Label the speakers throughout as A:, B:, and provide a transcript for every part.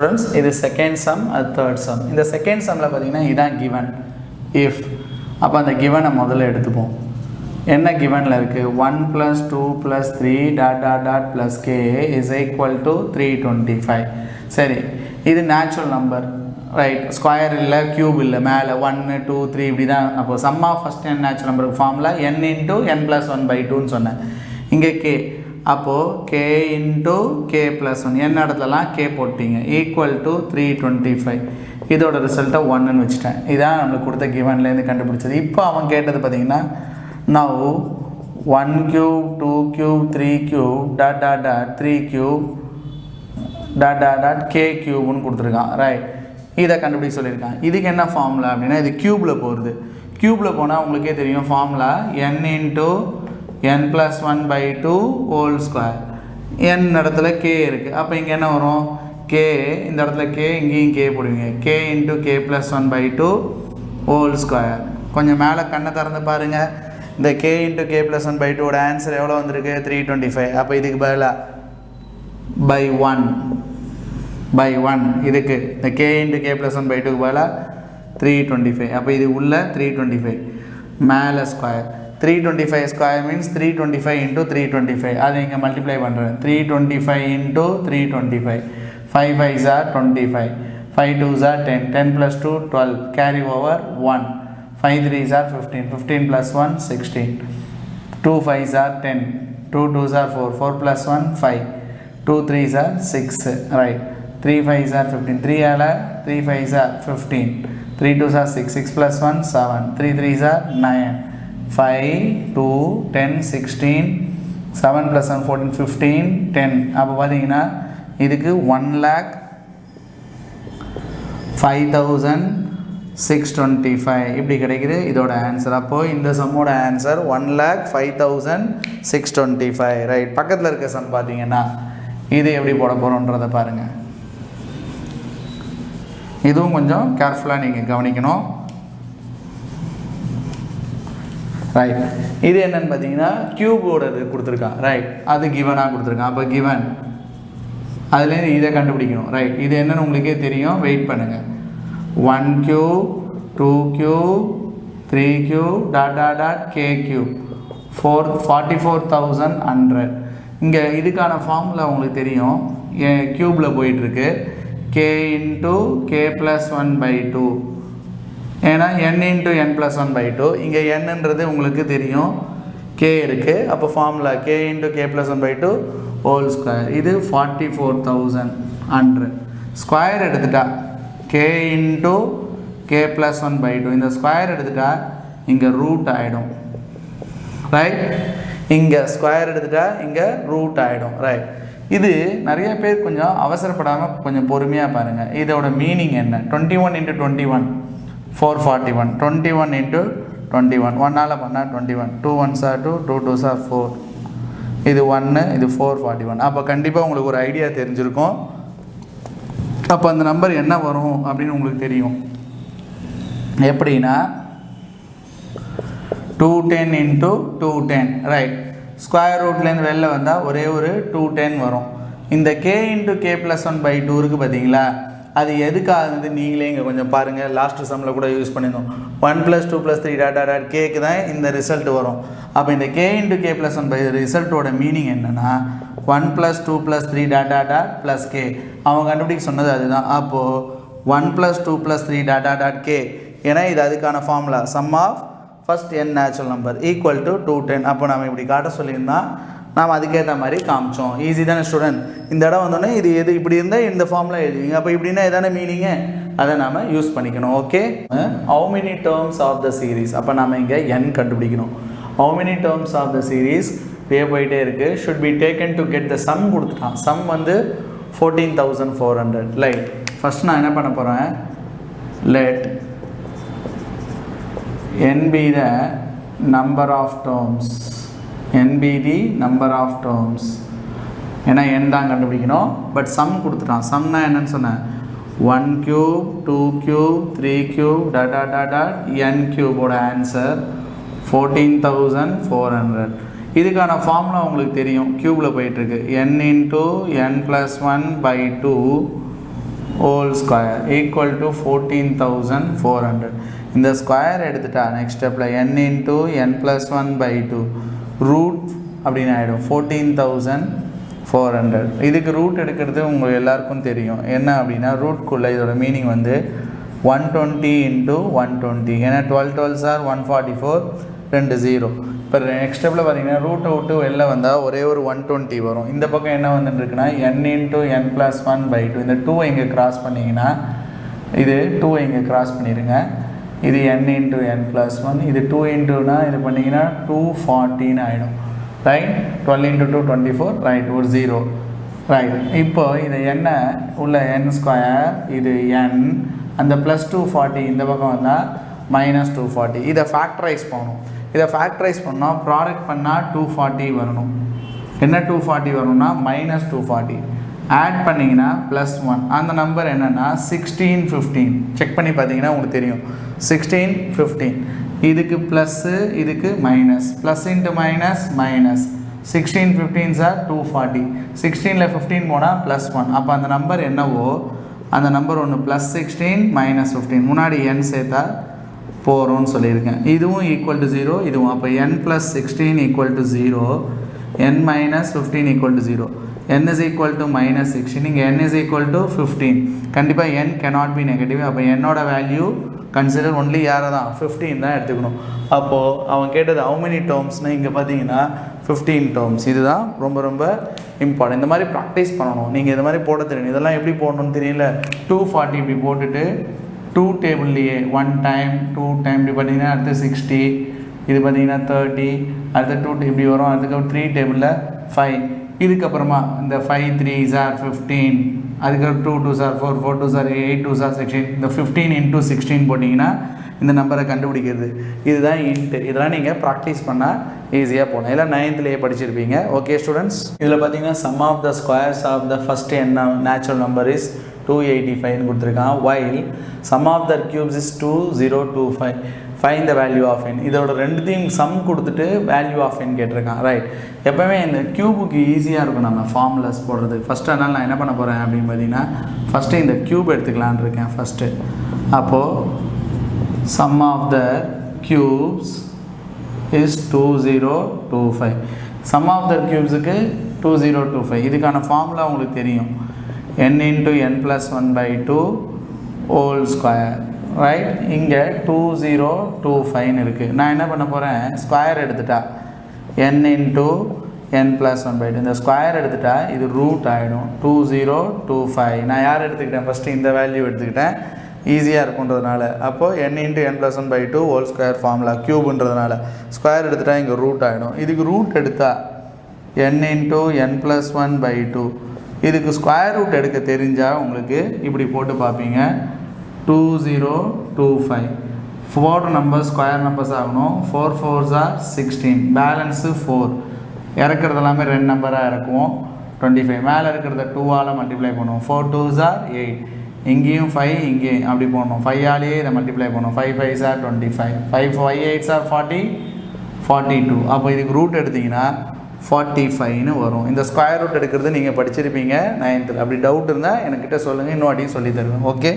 A: Friends, this is second sum and third sum. In the second sum la pathina idan given if appo and given modala eduthupom enna given la irukku 1 plus 2 plus 3 dot dot dot plus k is equal to 325. சரி, இது natural number, right? Square illa cube illa மேல 1 2 3 இப்படி தான். அப்போ sum of first n natural number formula n into n plus 1 by 2 ன்னு சொன்னேன். இங்கே k, அப்போ k into k plus 1 n இடத்துலலாம் k போட்டீங்க equal to 325. இதோட ரிசல்ட்டை 1ன்னு வச்சுட்டேன். இதான் நம்மளுக்கு கொடுத்த கிவன்லேருந்து கண்டுபிடிச்சது. இப்போ அவன் கேட்டது பார்த்தீங்கன்னா now 1 cube 2 cube 3 cube dot dot dot 3 cube dot dot dot k cube கொடுத்துருக்கான், ரைட்? இதை கண்டுபிடிக்க சொல்லியிருக்கான். இதுக்கு என்ன ஃபார்முலா அப்படின்னா இது க்யூபில் போகிறது. க்யூபில் போனால் உங்களுக்கே தெரியும் formula n into n plus 1 by 2 whole square. n இடத்துல k இருக்குது. அப்போ இங்கே என்ன வரும்? k, இந்த இடத்துல k, இங்கேயும் k போடுவீங்க. k into k plus 1 by 2 whole square. கொஞ்சம் மேலே கண்ணை திறந்து பாருங்கள். இந்த k into k plus 1 by 2 ஓட ஆன்சர் எவ்வளோ வந்திருக்கு? 325. அப்போ இதுக்கு பதிலாக by 1 இதுக்கு இந்த k into k plus 1 by 2 பதிலாக 325. அப்போ இது உள்ள 325 மேலே ஸ்கொயர். 325 square means 325 into 325. அதை இங்கே மல்டிப்ளை பண்ணுறேன். 325 into 325. 5 5s are 25. 5 2s are 10. 10 plus 2 12. Carry over 1. 5 3s are 15. 15 plus 1 16. 2 5s are 10. 2 2s are 4. 4 plus 1 5. 2 3s are 6. Right. 3 5s are 15. 3 ala 3 5s are 15. 3 2s are 6. 6 plus 1 7. 3 3s are 9. 5 2 10 16. 7 plus 1 14 15 10. அப்போ பார்த்தீங்கன்னா இதுக்கு 1,05,625 இப்படி கிடைக்குது இதோட answer. அப்போது இந்த சம்மோட answer 1,05,625. Right. பக்கத்தில் இருக்க சம் பார்த்தீங்கன்னா இது எப்படி போட போகிறோன்றதை பாருங்கள். இதுவும் கொஞ்சம் கேர்ஃபுல்லாக நீங்கள் கவனிக்கணும், ரைட்? இது என்னன்னு பார்த்தீங்கன்னா கியூபோட இது கொடுத்துருக்கான், ரைட்? அது கிவனாக கொடுத்துருக்கான். அப்போ கிவன் அதுலேருந்து இதை கண்டுபிடிக்கணும், ரைட்? இது என்னன்னு உங்களுக்கே தெரியும், வெயிட் பண்ணுங்கள். 1 cube 2 cube 3 cube dot dot dot k cube 44,100. இங்கே இதுக்கான ஃபார்முலா உங்களுக்கு தெரியும், க்யூபில் போயிட்டுருக்கு. k into k plus 1 by 2. ஏன்னா n into n plus 1 by 2. இங்கே என்னன்றது உங்களுக்கு தெரியும், k இருக்குது. அப்போ formula k into k plus 1 by 2 whole square. இது 44,100. ஸ்கொயர் எடுத்துட்டா k into k plus 1 by 2. இந்த ஸ்கொயர் எடுத்துட்டா இங்கே ரூட் ஆகிடும், ரைட்? இங்கே ஸ்கொயர் எடுத்துட்டா இங்கே ரூட் ஆகிடும், ரைட்? இது நிறைய பேர் கொஞ்சம் அவசரப்படாமல் கொஞ்சம் பொறுமையாக பாருங்கள். இதோட மீனிங் என்ன? 21 into 21 441. 21 into 21 1ஆல் பண்ணால் 21. 2 1s are 2, 2 2s are 4. இது 1, இது 441. அப்போ கண்டிப்பாக உங்களுக்கு ஒரு ஐடியா தெரிஞ்சிருக்கும். அப்போ அந்த நம்பர் என்ன வரும் அப்படின்னு உங்களுக்கு தெரியும். எப்படின்னா 210 into 210, ரைட்? ஸ்கொயர் ரூட்லேருந்து வெளில வந்தால் ஒரே ஒரு 210 வரும். இந்த k into k plus 1 by 2 இருக்குது பார்த்தீங்களா, அது எதுக்காகுது நீங்களே இங்கே கொஞ்சம் பாருங்கள். லாஸ்ட்டு சம்மில் கூட யூஸ் பண்ணியிருந்தோம். 1 plus 2 plus 3 டாட் டாட் கேக்கு தான் இந்த ரிசல்ட் வரும். அப்போ இந்த k into k plus 1 by ரிசல்ட்டோட meaning என்னென்னா 1 plus 2 plus 3 dot dot dot plus k. அவங்க கண்டுபிடிக்க சொன்னது அதுதான். அப்போது 1 plus 2 plus 3 dot dot dot k, ஏன்னா இது அதுக்கான formula sum of first n natural number equal to 210. அப்போ நம்ம இப்படி காட்ட சொல்லியிருந்தால் நாம் அதுக்கேற்ற மாதிரி காமிச்சோம். ஈஸி தானே ஸ்டூடெண்ட்? இந்த இடம் வந்தோடனே இது எது இப்படி இருந்தால் இந்த ஃபார்முலா எழுதுவீங்க. அப்போ இப்படின்னா எதான மீனிங்கு அதை நாம் யூஸ் பண்ணிக்கணும். Okay, how many terms of the series? அப்போ நம்ம இங்கே n கண்டுபிடிக்கணும். How many terms of the series போயிட்டே இருக்குது. Should be taken to get the sum கொடுத்துட்டான். சம் வந்து 14,400. லைட். ஃபஸ்ட் நான் என்ன பண்ண போகிறேன், let n be the number of terms. n be the number of terms. ஏன்னா n தான் கண்டுபிடிக்கணும். பட் சம் கொடுத்துட்டான். சம்னா என்னன்னு சொன்னேன், 1 cube 2 cube 3 cube dot dot dot dot n cube answer 14,400. இதுக்கான ஃபார்முலா உங்களுக்கு தெரியும், க்யூபில் போயிட்டுருக்கு. n into n plus 1 by 2 whole square equal to 14,400. இந்த ஸ்கொயர் எடுத்துட்டா நெக்ஸ்ட் ஸ்டெப்பில் n into n plus 1 by 2 root அப்படின்னு ஆகிடும் 14,400. இதுக்கு ரூட் எடுக்கிறது உங்களுக்கு எல்லாருக்கும் தெரியும் என்ன அப்படின்னா ரூட்குள்ளே இதோட மீனிங் வந்து 120 into 120 ஏன்னா 12 12s are 144 2 0. இப்போ நெக்ஸ்ட் ஸ்டெப்பில் பார்த்தீங்கன்னா ரூட்டை விட்டு வெளில வந்தால் ஒரே ஒரு 120 வரும். இந்த பக்கம் என்ன வந்துட்டுருக்குன்னா n into n plus 1 by 2 இந்த 2 இங்கே கிராஸ் பண்ணிங்கன்னா இது 2 இங்கே கிராஸ் பண்ணிடுங்க. இது n into n plus 1 இது 2 இன்ட்டுனா இது பண்ணிங்கன்னா 240 ஆகிடும். ரைட் 12 into 2 24 ரைட் ஒரு 0 ரைட். இப்போ இது என்ன உள்ள n ஸ்கொயர் இது n அந்த ப்ளஸ் 240 இந்த பக்கம் வந்தால் மைனஸ் 240. இதை ஃபேக்டரைஸ் பண்ணணும். இதை ஃபேக்டரைஸ் பண்ணால் ப்ராடக்ட் பண்ணால் 240 வரணும். என்ன 240 வரணும்னா மைனஸ் 240 ஆட் பண்ணிங்கன்னா ப்ளஸ் 1 அந்த நம்பர் என்னென்னா 1615. செக் பண்ணி பார்த்தீங்கன்னா உங்களுக்கு தெரியும் 1615. இதுக்கு ப்ளஸ்ஸு இதுக்கு minus plus into minus minus 1615 sir 240 16ல் 15 போனால் ப்ளஸ் 1 அப்போ அந்த நம்பர் என்னவோ அந்த நம்பர் ஒன்று ப்ளஸ் 16 மைனஸ் 15 முன்னாடி n சேர்த்தா போகிறோன்னு சொல்லியிருக்கேன். இதுவும் ஈக்குவல் டு 0 இதுவும் அப்போ n + 16 equal to 0 n - 15 equal to 0 n is equal to minus 16 இங்கே n is equal to 15 கண்டிப்பாக n cannot be negative. அப்போ என்னோட வேல்யூ கன்சிடர் ஒன்லி யாரை தான் 15 தான் எடுத்துக்கணும். அப்போது அவன் கேட்டது how many termsனால் இங்கே பார்த்தீங்கன்னா 15 terms. இதுதான் ரொம்ப ரொம்ப இம்பார்ட்டன்ட். இந்த மாதிரி ப்ராக்டிஸ் பண்ணணும். நீங்கள் இந்த மாதிரி போட தெரியணும். இதெல்லாம் எப்படி போடணும்னு தெரியல. 240 இப்படி போட்டுட்டு 2 டேபிள்லையே 1 டைம் 2 டைம் இப்படி பார்த்தீங்கன்னா அடுத்து 60 இது பார்த்தீங்கன்னா 30 அடுத்து 2 இப்படி வரும். அதுக்கப்புறம் 3 டேபிளில் 5 இதுக்கப்புறமா இந்த 5 3s are 15 அதுக்கப்புறம் 2 2s are 4 4 2s are 8 2s are 16 இந்த 15 into 16 போட்டிங்கன்னா இந்த நம்பரை கண்டுபிடிக்கிறது. இதுதான் இன்ட்டு. இதெல்லாம் நீங்கள் ப்ராக்டிஸ் பண்ணால் ஈஸியாக போகலாம். இல்லை 9th படிச்சிருப்பீங்க. ஓகே ஸ்டூடெண்ட்ஸ், இதில் பார்த்தீங்கன்னா sum of the squares of the first என்ன நேச்சுரல் நம்பர் இஸ் 285 கொடுத்துருக்கான். while sum of the cubes is 2025 find the value of n. இதோட ரெண்டுத்தையும் சம் கொடுத்துட்டு வேல்யூ ஆஃப் n கேட்டிருக்கான். ரைட், எப்போவுமே இந்த க்யூபுக்கு ஈஸியாக இருக்கும் நம்ம ஃபார்முலாஸ் போடுறது. ஃபஸ்ட்டு அதனால் நான் என்ன பண்ண போகிறேன் அப்படின்னு பார்த்தீங்கன்னா ஃபஸ்ட்டு இந்த க்யூப் எடுத்துக்கலான் இருக்கேன் ஃபஸ்ட்டு. அப்போது sum of the cubes is 2025. Sum of the க்யூப்ஸுக்கு 2025 இதுக்கான ஃபார்முலா உங்களுக்கு தெரியும். n into n plus 1 by 2 whole square. Right, இங்கே 2025 இருக்குது. நான் என்ன பண்ண போகிறேன் ஸ்கொயர் எடுத்துட்டா n into n plus 1 by 2 இந்த ஸ்கொயர் எடுத்துட்டா இது ரூட் ஆகிடும் 2025. நான் யார் எடுத்துக்கிட்டேன் ஃபஸ்ட்டு இந்த வேல்யூ எடுத்துக்கிட்டேன் ஈஸியாக இருக்குன்றதுனால. அப்போது n into n plus 1 by 2 whole square formula க்யூப்ன்றதுனால ஸ்கொயர் எடுத்துட்டா இங்கே ரூட் ஆகிடும். இதுக்கு ரூட் எடுத்தால் n into n plus 1 by 2 இதுக்கு ஸ்கொயர் ரூட் எடுக்க தெரிஞ்சால் உங்களுக்கு இப்படி போட்டு பார்ப்பீங்க 2025 4 நம்பர்ஸ் ஸ்கொயர் நம்பர்ஸ் ஆகணும். 4 4s are 16 பேலன்ஸு 4 இறக்குறது எல்லாமே 2 நம்பராக இறக்குவோம் 25 மேலே இருக்கிறத 2ஆல் மல்டிப்ளை பண்ணுவோம். 4 2s are 8 இங்கேயும் 5 இங்கேயும் அப்படி போடணும் 5ஆலேயே இதை மல்டிப்ளை பண்ணுவோம். 5 5s are 25 5 5 8s are 40 42. அப்போ இதுக்கு ரூட் எடுத்திங்கன்னா 45ன்னு வரும். இந்த ஸ்கொயர் ரூட் எடுக்கிறது நீங்கள் படிச்சிருப்பீங்க 9th. அப்படி டவுட் இருந்தால் என்கிட்ட சொல்லுங்கள், இன்னும் வாட்டியும் சொல்லி தருவேன். ஓகே,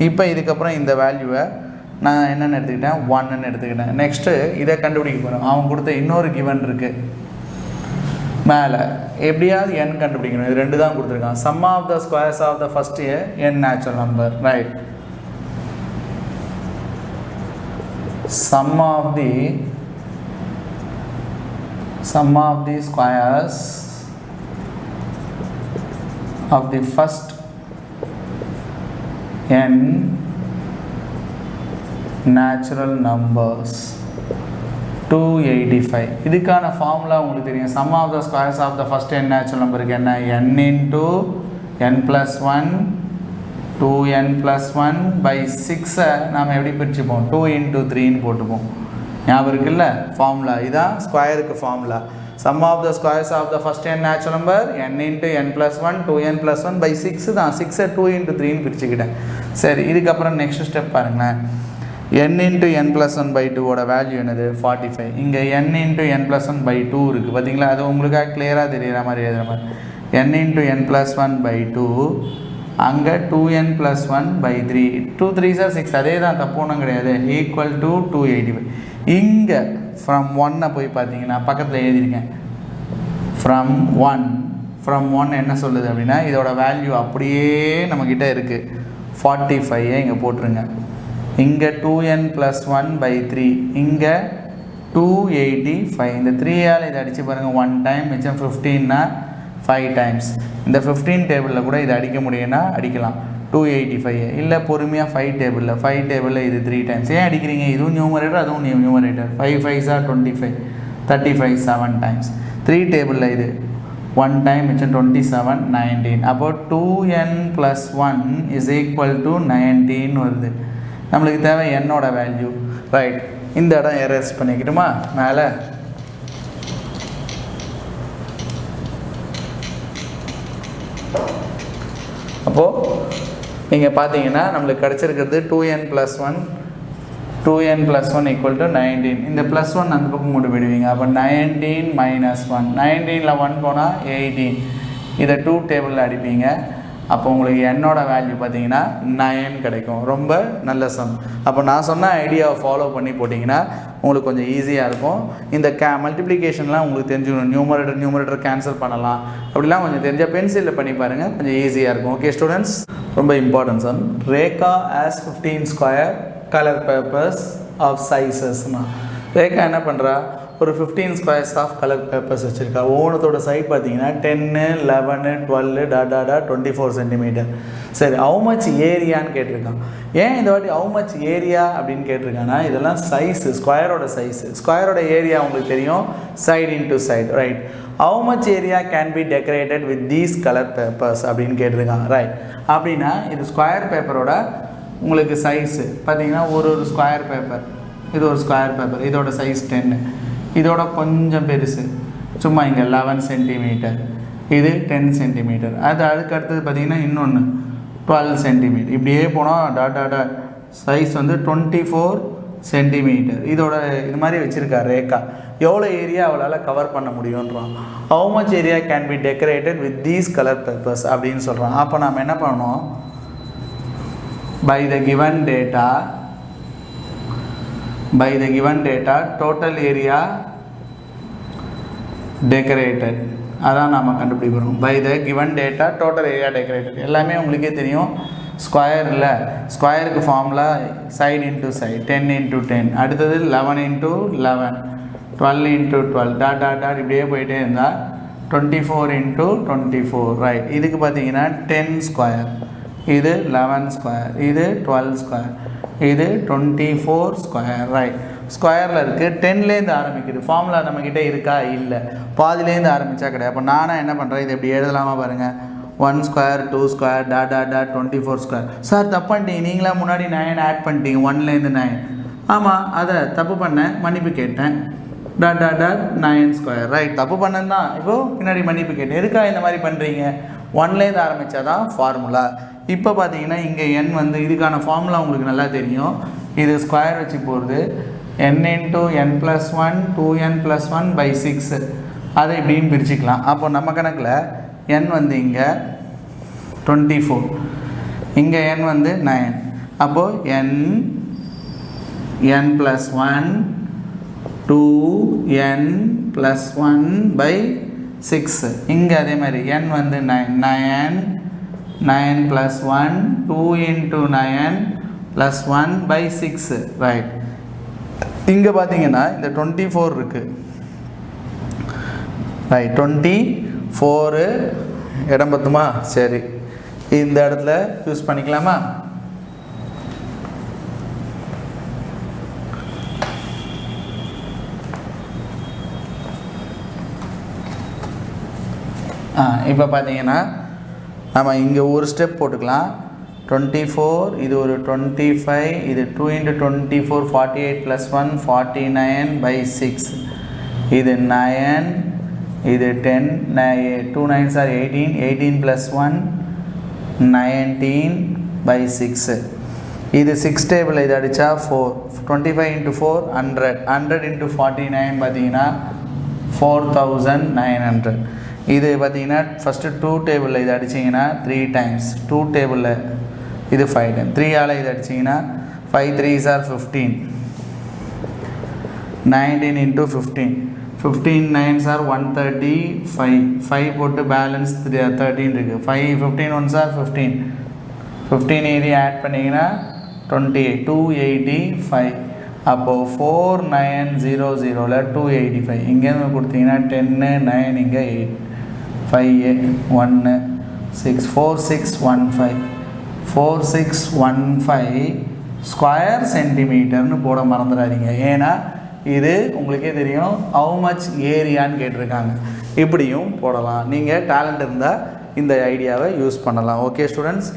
A: இப்போ இதுக்கப்புறம் இந்த வேல்யூவை நான் என்னென்னு எடுத்துக்கிட்டேன் 1ன்னு எடுத்துக்கிட்டேன். நெக்ஸ்ட்டு இதை கண்டுபிடிக்க போகிறேன். அவன் கொடுத்த இன்னொரு கிவன் இருக்குது மேலே. எப்படியாவது n கண்டுபிடிக்கணும். இது 2 தான் கொடுத்துருக்கான். Sum of the squares of the first n natural number. Right, sum of the squares of the first n natural numbers 285. இதுக்கான ஃபார்முலா உங்களுக்கு தெரியும். sum of the squares of the first n natural நம்பருக்கு என்ன n into n plus 1 2n plus 1 by 6 நாம் எப்படி பிரிச்சுப்போம் 2 into 3ன்னு போட்டுப்போம். ஞாபகம் இருக்குல்ல ஃபார்முலா. இதான் ஸ்கொயருக்கு formula. Sum of the squares of the first n natural number n into n plus 1 2n plus 1 by 6 தான். 6 2 into 3ன்னு பிரிச்சுக்கிட்டேன். சரி, இதுக்கப்புறம் நெக்ஸ்ட் ஸ்டெப் பாருங்களேன். n into n plus 1 by 2 ஓட வேல்யூ என்னது 45. இங்கே n into n plus 1 by 2 இருக்குது பார்த்தீங்களா. அது உங்களுக்காக கிளியராக தெரிகிற மாதிரி எழுதுகிற மாதிரி n into n plus 1 by 2 அங்கே 2n + 1/3 2 3s are 6 அதே தான், தப்பு ஒன்றும் கிடையாது. Equal to 285. இங்கே ஃப்ரம் 1 போய் பார்த்தீங்கன்னா பக்கத்தில் எழுதியிருக்கேன். ஃப்ரம் 1 என்ன சொல்லுது அப்படின்னா இதோட வேல்யூ அப்படியே நம்மக்கிட்ட இருக்குது 45 இங்கே போட்டுருங்க. இங்கே 2n + 1/3 இங்கே 285. இந்த 3ஆல் இதை அடித்து பாருங்கள். 1 டைம் மிச்சம் 15னா 5 டைம்ஸ். இந்த 15 டேபிளில் கூட இதை அடிக்க முடியும்னா அடிக்கலாம் 285. இல்லை பொறுமையாக 5 டேபிளில் இது 3 டைம்ஸ். ஏன் அடிக்கிறீங்க? இதுவும் நியூமரேட்டர் அதுவும் நியூமரேட்டர். 5 5s are 25 35 7 times. 3 டேபிளில் இது 1 டைம் மிச்சம் 27 19. அப்போ 2n + 1 = 19 வருது. நம்மளுக்கு தேவை என்னோட வேல்யூ. ரைட், இந்த இடம் எரேஸ் பண்ணிக்கிட்டுமா மேலே. அப்போது நீங்கள் பார்த்தீங்கன்னா நம்மளுக்கு கிடச்சிருக்கிறது 2n + 1 = 19. இந்த +1 அந்த பக்கம் கொண்டு போயிடுவீங்க. அப்போ 19 - 1 19ல் 1 போனால் 18. இதை 2 டேபிளில் அடிப்பீங்க. அப்போ உங்களுக்கு என்னோட வேல்யூ பார்த்தீங்கன்னா 9 கிடைக்கும். ரொம்ப நல்ல சம். அப்போ நான் சொன்ன ஐடியாவை ஃபாலோ பண்ணி போட்டிங்கன்னா உங்களுக்கு கொஞ்சம் ஈஸியாக இருக்கும். இந்த மல்டிப்ளிகேஷன்லாம் உங்களுக்கு தெரிஞ்சுக்கணும். நியூமரேட்டர் கேன்சல் பண்ணலாம் அப்படிலாம் கொஞ்சம் தெரிஞ்ச பென்சிலில் பண்ணி பாருங்கள், கொஞ்சம் ஈஸியாக இருக்கும். ஓகே ஸ்டூடெண்ட்ஸ், ரொம்ப important sum. Rekha has 15 square colour papers of சைஸஸ்னா ரேகா என்ன பண்ணுறா, ஒரு 15 ஸ்கொயர்ஸ் ஆஃப் கலர் பேப்பர்ஸ் வச்சுருக்கா. ஒவ்வொன்றத்தோட சைட் பார்த்தீங்கன்னா 10 11 12 24 சென்டிமீட்டர். சரி, ஹவு மச் ஏரியான்னு கேட்டிருக்கான். ஏன் இந்த வாட்டி ஹவு மச் ஏரியா அப்படின்னு கேட்டிருக்காங்கன்னா இதெல்லாம் சைஸு, ஸ்கொயரோட சைஸு. ஸ்கொயரோட ஏரியா உங்களுக்கு தெரியும், side into side. Right, how much area can be decorated with these colour papers அப்படின்னு கேட்டிருக்காங்க. ரைட், அப்படின்னா இது ஸ்கொயர் பேப்பரோட உங்களுக்கு சைஸு பார்த்தீங்கன்னா ஒரு ஸ்கொயர் பேப்பர், இது ஒரு ஸ்கொயர் பேப்பர், இதோட சைஸ் 10, இதோட கொஞ்சம் பெருசு சும்மா இங்கே 11 சென்டிமீட்டர், இது 10 சென்டிமீட்டர். அதுக்கு அடுத்தது பார்த்திங்கன்னா இன்னொன்று 12 சென்டிமீட்டர். இப்படியே போனால் சைஸ் வந்து 24 சென்டிமீட்டர். இதோட இது மாதிரி வச்சுருக்கா ரேகா. எவ்வளோ ஏரியா அவளால் கவர் பண்ண முடியுன்றான். How much area can be decorated with these colour papers அப்படின்னு சொல்கிறான். அப்போ நம்ம என்ன பண்ணணும், by the given data total area decorated அதான் நாம் கண்டுபிடிக்கிறோம். by the given data total area decorated எல்லாமே உங்களுக்கே தெரியும். ஸ்கொயரில் ஸ்கொயருக்கு ஃபார்முலா சைடு இன்ட்டு சைடு 10 × 10, அடுத்தது 11 × 11 12 × 12 இப்படியே போயிட்டே இருந்தால் 24 × 24. ரைட், இதுக்கு பார்த்தீங்கன்னா 10 ஸ்கொயர், இது 11 ஸ்கொயர், இது 12 ஸ்கொயர், இது 24 ஸ்கொயர். ரைட், ஸ்கொயரில் இருக்குது. 10லேருந்து ஆரம்பிக்குது. ஃபார்முலா நம்மக்கிட்ட இருக்கா? இல்லை. பாதிலேருந்து ஆரம்பித்தா கிடையாது. அப்போ நானும் என்ன பண்ணுறேன், இது எப்படி எழுதலாமா பாருங்கள். 1 ஸ்கொயர் 2 ஸ்கொயர் 24 ஸ்கொயர். சார் தப்பு பண்ணிட்டீங்க, நீங்களா முன்னாடி 9 ஆட் பண்ணிட்டீங்க, 1லேருந்து 9. ஆமாம், அதை தப்பு பண்ணேன், மன்னிப்பு கேட்டேன். 9 ஸ்கொயர். ரைட், தப்பு பண்ணேன் தான், இப்போது பின்னாடி மன்னிப்பு கேட்டேன். எதுக்காக இந்த மாதிரி பண்ணுறீங்க? 1லேருந்து ஆரம்பித்தா தான் ஃபார்முலா. இப்போ பார்த்தீங்கன்னா இங்கே n வந்து இதுக்கான ஃபார்முலா உங்களுக்கு நல்லா தெரியும். இது ஸ்கொயர் வச்சு போகிறது n × n + 1 2n + 1/6. அதை இப்படின்னு பிரிச்சுக்கலாம். அப்போ நம்ம கணக்கில் n வந்து இங்கே 24, இங்கே n வந்து 9. அப்போது n + 1 2n + 1/6. இங்கே அதே மாதிரி n வந்து 9 + 1 2 × 9 + 1/6. ரைட், இங்கே பார்த்தீங்கன்னா இந்த 24 இருக்குது. ரைட், 24 இடம் பத்துமா? சரி, இந்த இடத்துல யூஸ் பண்ணிக்கலாமா? இப்போ பார்த்தீங்கன்னா நம்ம இங்கே ஒரு ஸ்டெப் போட்டுக்கலாம். 24, இது ஒரு 25, இது 2 × 24 48 + 1 49/6. இது 9, இது 10 2 9s are 18 18 + 1 19/6. இது 6 டேபிள், இது அடித்தா 4 25 × 4 100 100 × 49 பார்த்தீங்கன்னா 4900. இது பார்த்தீங்கன்னா ஃபஸ்ட்டு 2 டேபிளில் இது அடிச்சிங்கன்னா 3 டைம்ஸ், 2 டேபிளில் இது 5 டைம், 3ஆல் இது அடிச்சிங்கன்னா 5 3s are 15, 19 into 15, 15 9s are 135, 5 போட்டு பேலன்ஸ் 13 இருக்குது, 5 15 1s are 15, 15 இது ஆட் பண்ணிங்கன்னா 28, 285. அப்போது 4900ல் 285 இங்கேருந்து கொடுத்தீங்கன்னா 10 9 இங்கே 8 5 1 6 4615 4615 ஸ்கொயர் சென்டிமீட்டர்னு போட மறந்துடாதீங்க. ஏன்னா இது உங்களுக்கே தெரியும் ஹவு மச் ஏரியான்னு கேட்டிருக்காங்க. இப்படியும் போடலாம். நீங்கள் டேலண்ட் இருந்தால் இந்த ஐடியாவை யூஸ் பண்ணலாம். Okay students.